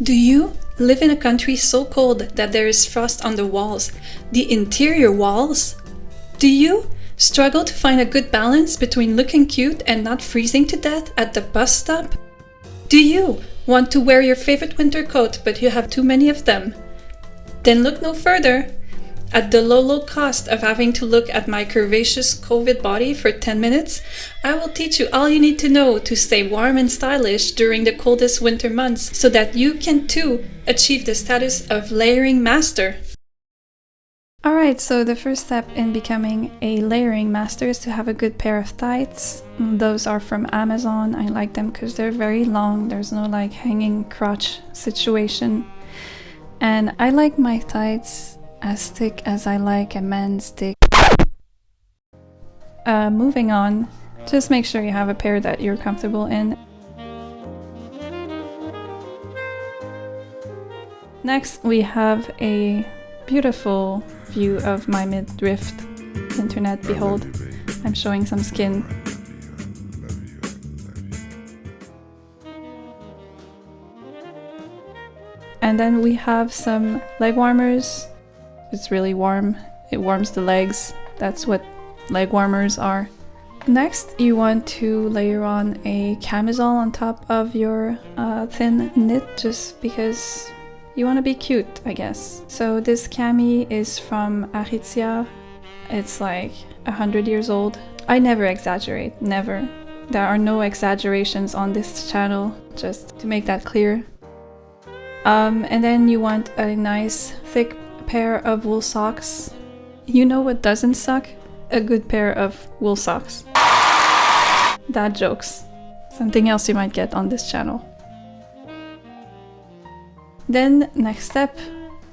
Do you live in a country so cold that there is frost on the walls, the interior walls? Do you struggle to find a good balance between looking cute and not freezing to death at the bus stop? Do you want to wear your favorite winter coat but you have too many of them? Then look no further. At the low cost of having to look at my curvaceous COVID body for 10 minutes, I will teach you all you need to know to stay warm and stylish during the coldest winter months so that you can too achieve the status of layering master. Alright, so the first step in becoming a layering master is to have a good pair of tights. Those are from Amazon. I like them because they're very long. There's no like hanging crotch situation. And I like my tights as thick as I like a man's dick. Moving on, just make sure you have a pair that you're comfortable in. Next, we have a beautiful view of my midriff. Internet, behold, I'm showing some skin. And then we have some leg warmers. It's really warm. It warms the legs. That's what leg warmers are. Next, you want to layer on a camisole on top of your thin knit just because you want to be cute, I guess. So this cami is from Aritzia. It's like 100 years old. I never exaggerate, never. There are no exaggerations on this channel, just to make that clear. And then you want a nice thick pair of wool socks. You know what doesn't suck? A good pair of wool socks. Dad jokes. Something else you might get on this channel. Then next step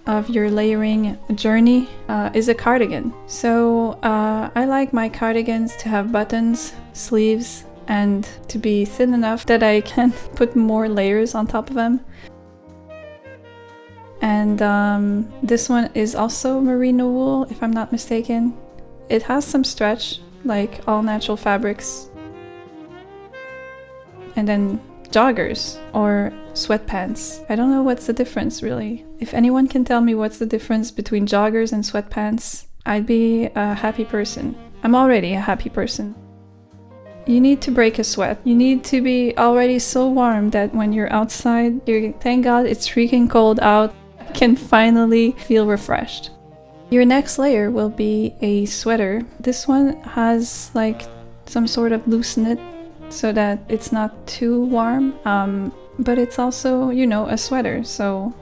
of your layering journey is a cardigan. So I like my cardigans to have buttons, sleeves, and to be thin enough that I can put more layers on top of them. And this one is also merino wool, if I'm not mistaken. It has some stretch, like all natural fabrics. And then joggers or sweatpants. I don't know what's the difference really. If anyone can tell me what's the difference between joggers and sweatpants, I'd be a happy person. I'm already a happy person. You need to break a sweat. You need to be already so warm that when you're outside, thank God it's freaking cold out, can finally feel refreshed. Your next layer will be a sweater. This one has like some sort of loose knit so that it's not too warm, but it's also, you know, a sweater, so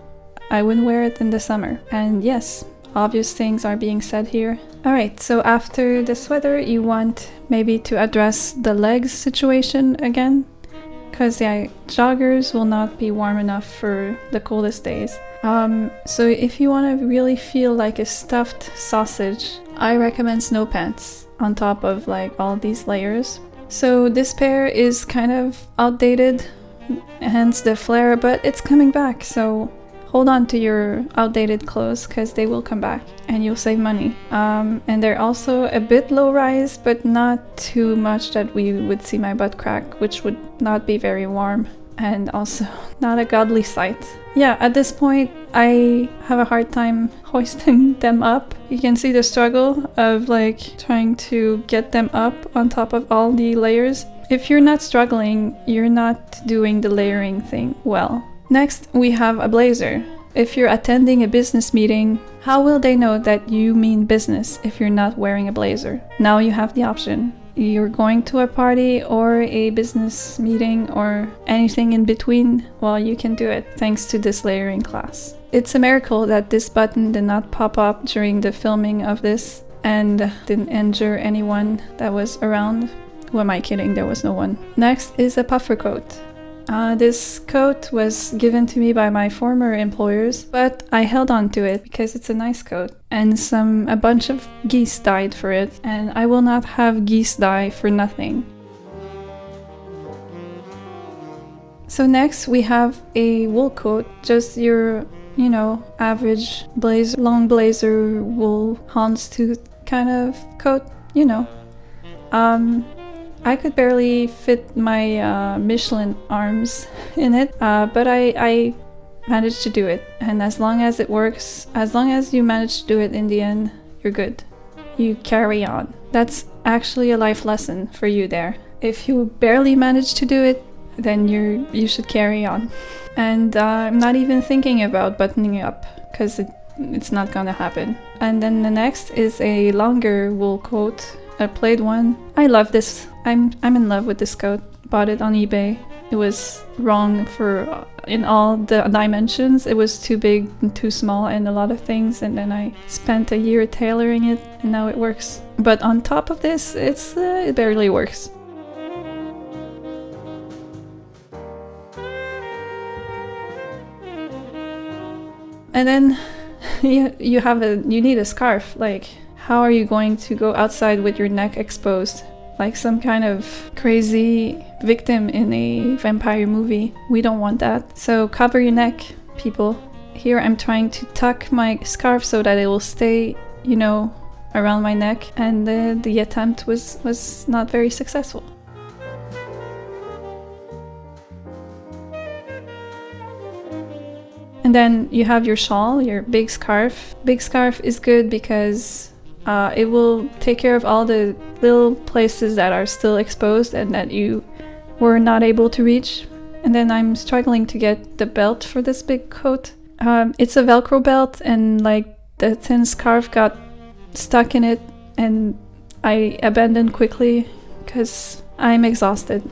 I wouldn't wear it in the summer. And yes, obvious things are being said here. Alright, so after the sweater you want maybe to address the legs situation again, because yeah, joggers will not be warm enough for the coldest days. So if you want to really feel like a stuffed sausage, I recommend snow pants on top of like all these layers. So this pair is kind of outdated, hence the flare, but it's coming back, so hold on to your outdated clothes because they will come back and you'll save money. And they're also a bit low rise, but not too much that we would see my butt crack, which would not be very warm and also not a godly sight. Yeah, at this point I have a hard time hoisting them up. You can see the struggle of like trying to get them up on top of all the layers. If you're not struggling, you're not doing the layering thing well. Next, we have a blazer. If you're attending a business meeting, how will they know that you mean business if you're not wearing a blazer? Now you have the option. You're going to a party or a business meeting or anything in between, well, you can do it thanks to this layering class. It's a miracle that this button did not pop up during the filming of this and didn't injure anyone that was around. Who am I kidding? There was no one. Next is a puffer coat. This coat was given to me by my former employers, but I held on to it because it's a nice coat, and a bunch of geese died for it, and I will not have geese die for nothing. So next we have a wool coat, just your, you know, average blazer, long blazer wool houndstooth kind of coat, you know. I could barely fit my Michelin arms in it, but I manage to do it. And as long as it works, as long as you manage to do it in the end, you're good. You carry on. That's actually a life lesson for you there. If you barely manage to do it, then you should carry on. And I'm not even thinking about buttoning up, because it's not gonna happen. And then the next is a longer wool coat, a plaid one. I love this. I'm in love with this coat. Bought it on eBay. It was wrong in all the dimensions. It was too big and too small and a lot of things, and then I spent a year tailoring it and now it works. But on top of this, it barely works. And then you need a scarf. Like, how are you going to go outside with your neck exposed? Like some kind of crazy victim in a vampire movie. We don't want that. So cover your neck, people. Here I'm trying to tuck my scarf so that it will stay, around my neck. And the attempt was not very successful. And then you have your shawl, your big scarf. Big scarf is good because it will take care of all the little places that are still exposed and that you were not able to reach. And then I'm struggling to get the belt for this big coat. It's a Velcro belt, and like the thin scarf got stuck in it, and I abandoned quickly because I'm exhausted.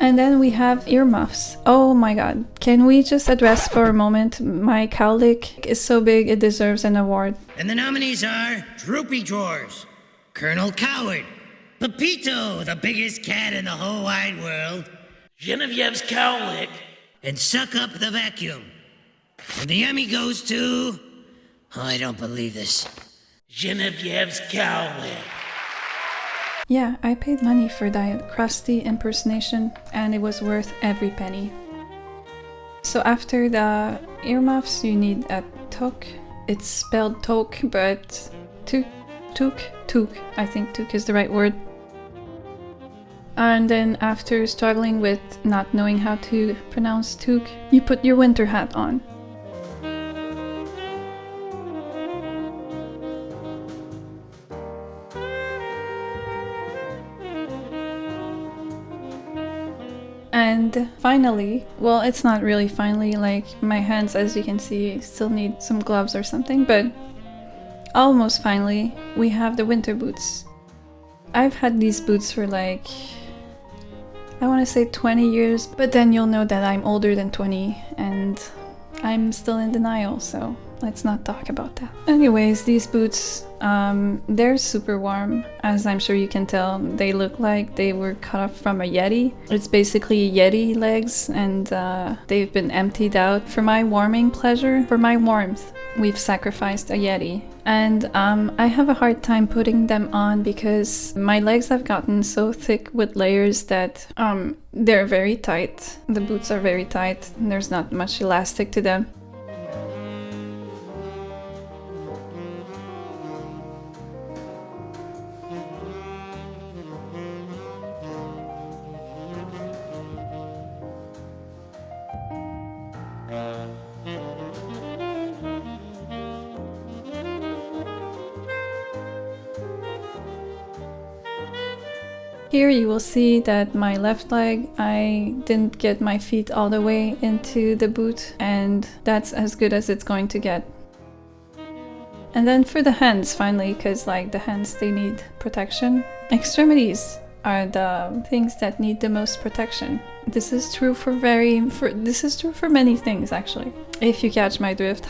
And then we have earmuffs. Oh my god. Can we just address for a moment, my cowlick is so big it deserves an award. And the nominees are Droopy Drawers, Colonel Coward, Pepito, the biggest cat in the whole wide world, Genevieve's cowlick, and Suck Up the Vacuum. And the Emmy goes to... Oh, I don't believe this. Genevieve's cowlick. Yeah, I paid money for that crusty impersonation, and it was worth every penny. So after the earmuffs, you need a toque. It's spelled toque, but toque. I think toque is the right word. And then after struggling with not knowing how to pronounce toque, you put your winter hat on. And finally, well, it's not really finally, like my hands, as you can see, still need some gloves or something, but almost finally, we have the winter boots. I've had these boots for like, I want to say 20 years, but then you'll know that I'm older than 20 and I'm still in denial, so let's not talk about that. Anyways, these boots, they're super warm. As I'm sure you can tell, they look like they were cut off from a Yeti. It's basically Yeti legs, and they've been emptied out. For my warming pleasure, for my warmth, we've sacrificed a Yeti. And I have a hard time putting them on because my legs have gotten so thick with layers that they're very tight. The boots are very tight, and there's not much elastic to them. Here you will see that my left leg, I didn't get my feet all the way into the boot, and that's as good as it's going to get. And then for the hands finally, because like the hands, they need protection. Extremities are the things that need the most protection. This is true for many things actually. If you catch my drift.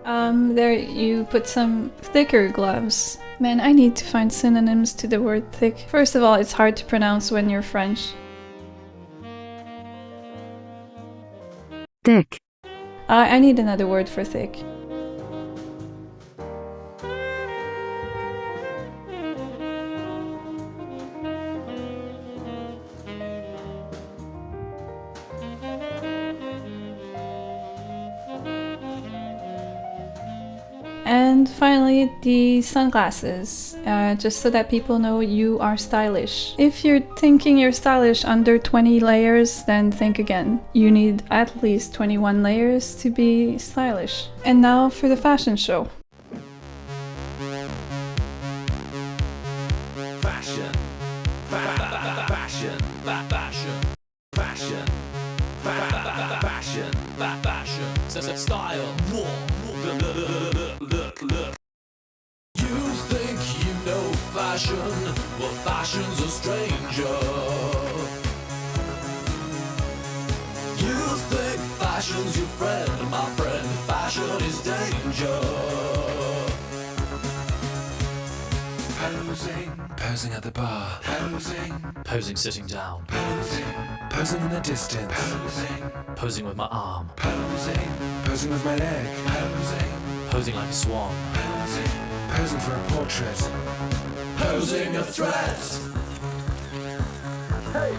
There you put some thicker gloves. Man, I need to find synonyms to the word thick. First of all, it's hard to pronounce when you're French. Thick. I need another word for thick. And And finally, the sunglasses, just so that people know you are stylish. If you're thinking you're stylish under 20 layers, then think again. You need at least 21 layers to be stylish. And now for the fashion show. Fashion, fashion, fashion, fashion, fashion, fashion, style. Look. You think you know fashion? Well, fashion's a stranger. You think fashion's your friend, my friend. Fashion is danger. Posing at the bar. Posing sitting down. Posing in the distance. Posing with my arm. Posing with my leg. Posing like a swan. Posing for a portrait. Posing a threat. Hey.